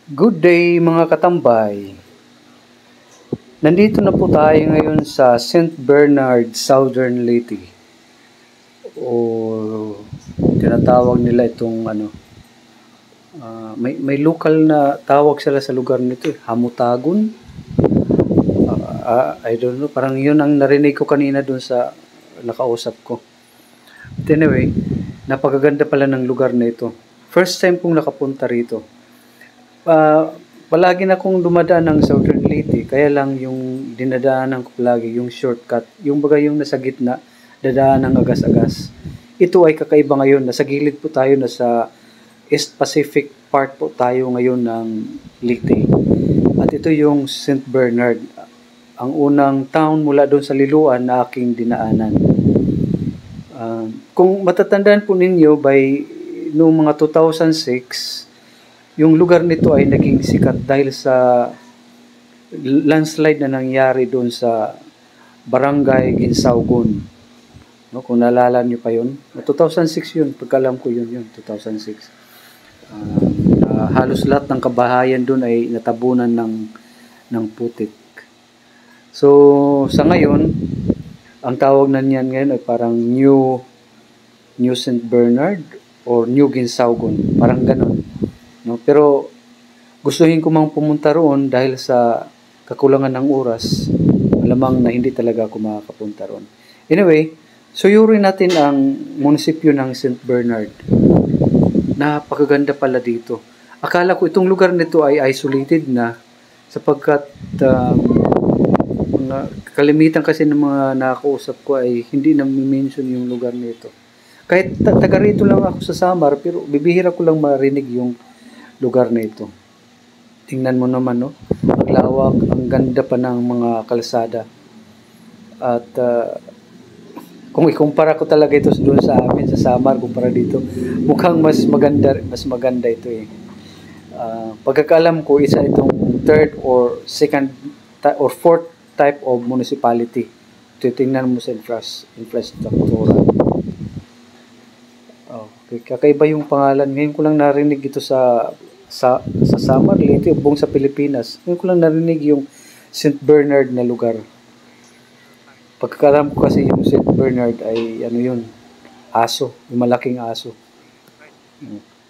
Good day mga katambay. Nandito na po tayo ngayon sa St. Bernard, Southern Leyte. O tinatawag nila itong may local na tawag sila sa lugar nito, Hamutagon. I don't know, parang yun ang narinig ko kanina dun sa nakausap ko. But anyway, napakaganda pala ng lugar na ito. First time kong nakapunta rito. Palagi na akong dumadaan ng Southern Leyte, kaya lang yung dinadaanan ko palagi, yung shortcut, yung baga yung nasa gitna, dadaan ng agas-agas. Ito ay kakaiba ngayon, nasa gilid po tayo, nasa East Pacific part po tayo ngayon ng Leyte. At ito yung St. Bernard, ang unang town mula doon sa Liloan na aking dinaanan. Kung matatandaan po ninyo, by noong mga 2006, yung lugar nito ay naging sikat dahil sa landslide na nangyari doon sa Barangay Ginsaogon. No, kung naalala nyo pa yun. 2006 yun, pagkalam ko yun, 2006. Halos lahat ng kabahayan doon ay natabunan ng putik. So, sa ngayon, ang tawag na niyan ngayon ay parang New St. Bernard or New Ginsaogon. Parang ganun. No, pero gustuhin ko mang pumunta roon dahil sa kakulangan ng oras, malamang na hindi talaga ako makakapunta roon. Anyway, suyurin natin ang munisipyo ng St. Bernard. Napakaganda pala dito. Akala ko itong lugar nito ay isolated na sapagkat kalimitan kasi ng mga nakausap ko ay hindi na mention yung lugar nito. Kahit taga rito lang ako sa Samar, pero bibihira ko lang marinig yung lugar na ito. Tingnan mo naman, no? Ang lawak, ang ganda pa ng mga kalsada. At kung ikumpara ko talaga ito doon sa amin, sa Samar, kumpara dito, mukhang mas maganda ito eh. Pagkakaalam ko, isa itong third or second or fourth type of municipality. Titingnan mo sa infrastruktura. Okay, kakaiba yung pangalan. Ngayon ko lang narinig ito sa Samar, Leyte, buong sa Pilipinas. Ngayon ko lang narinig yung St. Bernard na lugar. Pagkakalam ko kasi yung St. Bernard ay aso, yung malaking aso.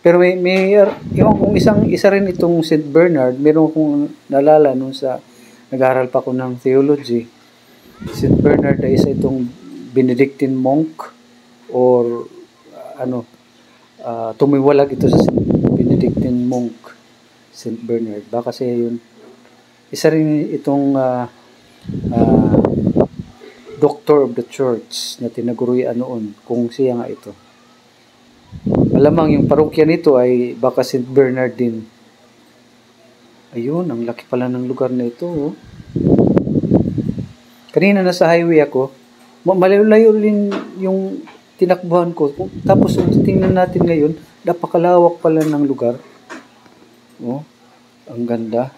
Pero may yung kung isa rin itong St. Bernard, meron kong nalala nung sa nag-aaral pa ako ng theology. St. Bernard ay isa itong Benedictine monk or tumiwalag ito sa Benedictine monk, St. Bernard. Baka kasi yun, isa rin itong doctor of the church na tinaguruan noon, kung siya nga ito. Malamang yung parokya nito ay baka St. Bernard din. Ayun, ang laki pala ng lugar na ito. Oh. Kanina nasa highway ako, malayo-layo rin yung tinakbuhan ko. Tapos tingnan natin ngayon, napakalawak pala ng lugar. Oh, ang ganda.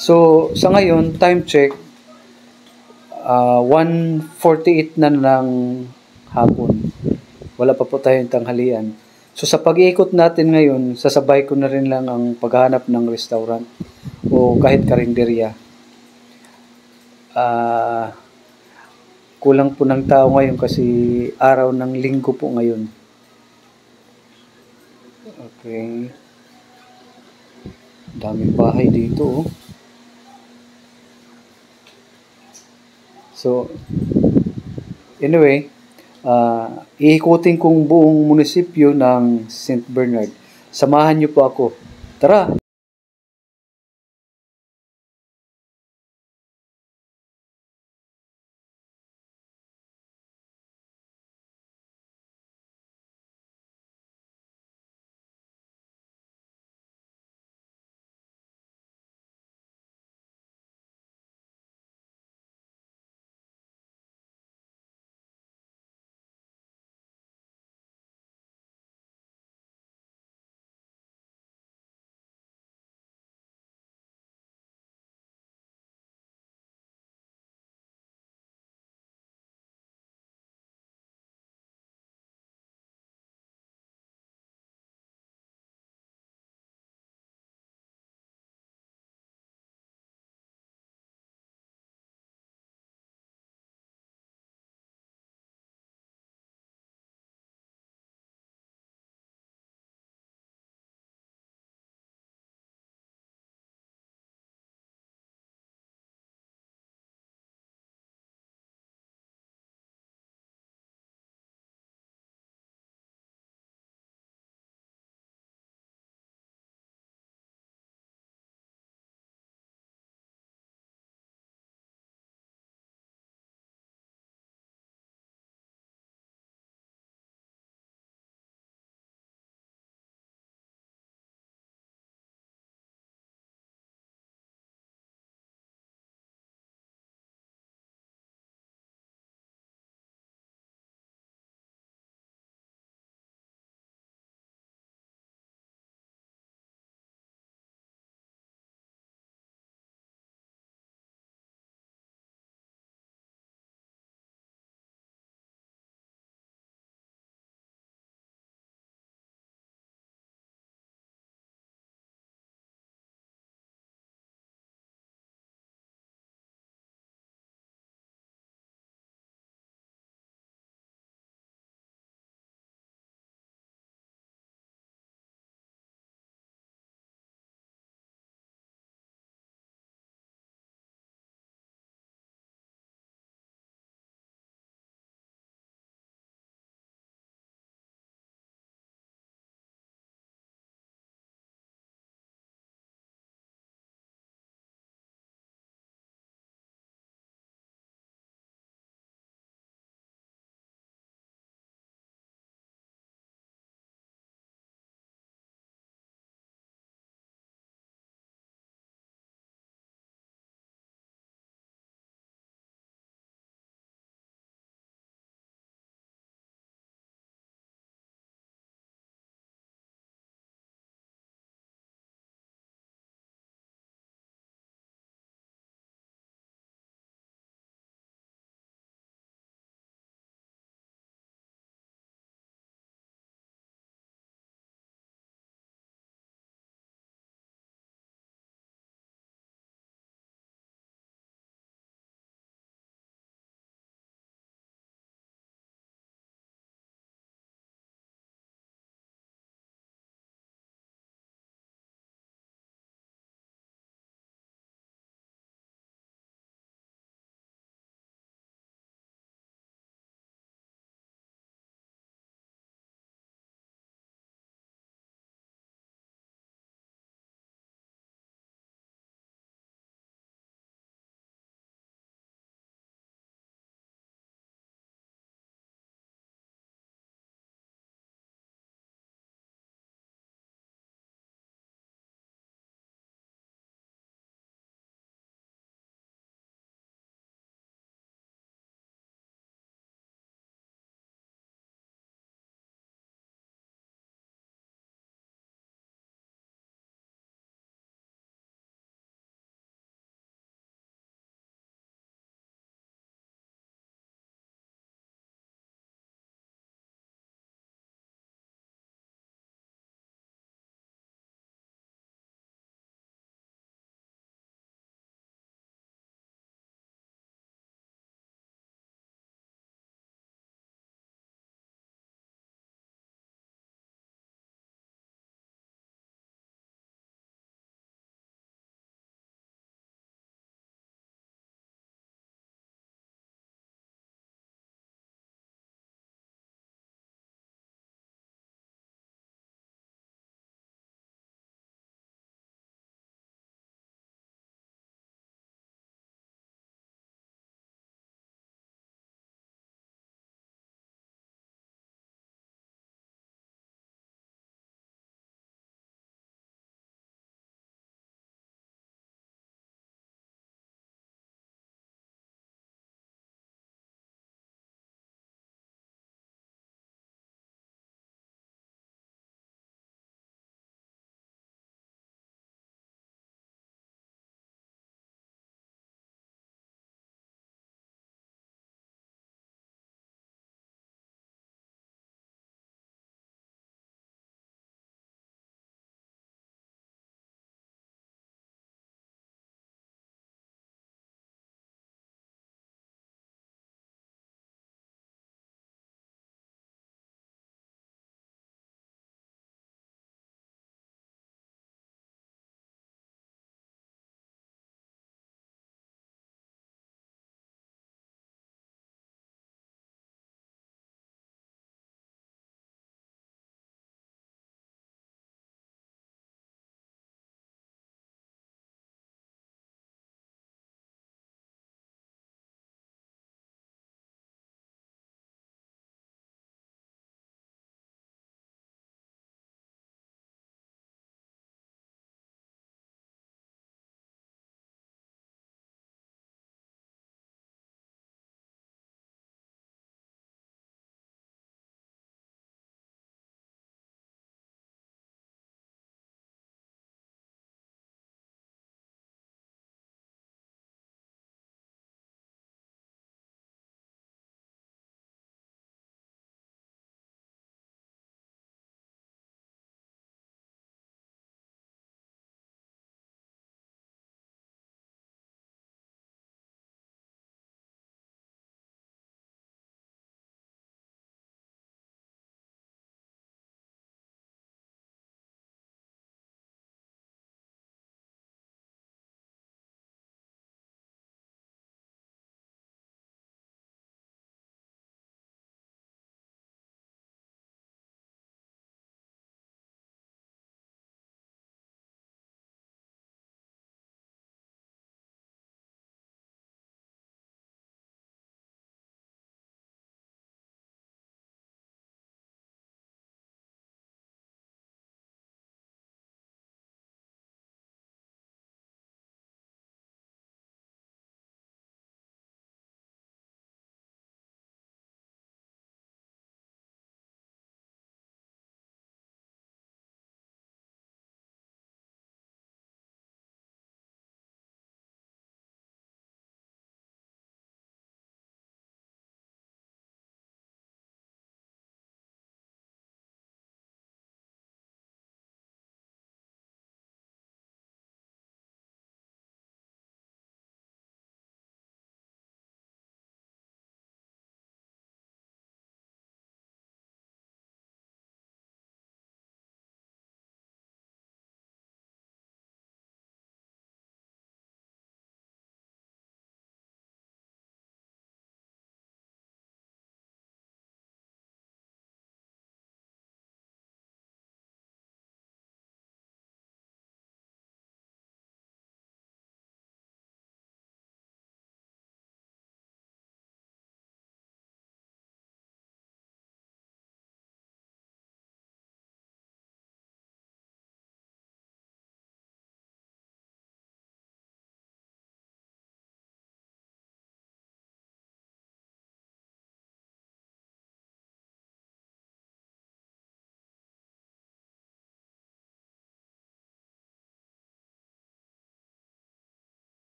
So, sa ngayon, time check, 1:48 na ng hapon. Wala pa po tayong tanghalian. So, sa pag-iikot natin ngayon, sasabay ko na rin lang ang paghahanap ng restaurant o kahit karinderya. Kulang po ng tao ngayon kasi araw ng linggo po ngayon. Okay. Daming bahay dito. Oh. So, anyway, iikutin kong buong munisipyo ng St. Bernard. Samahan niyo po ako. Tara!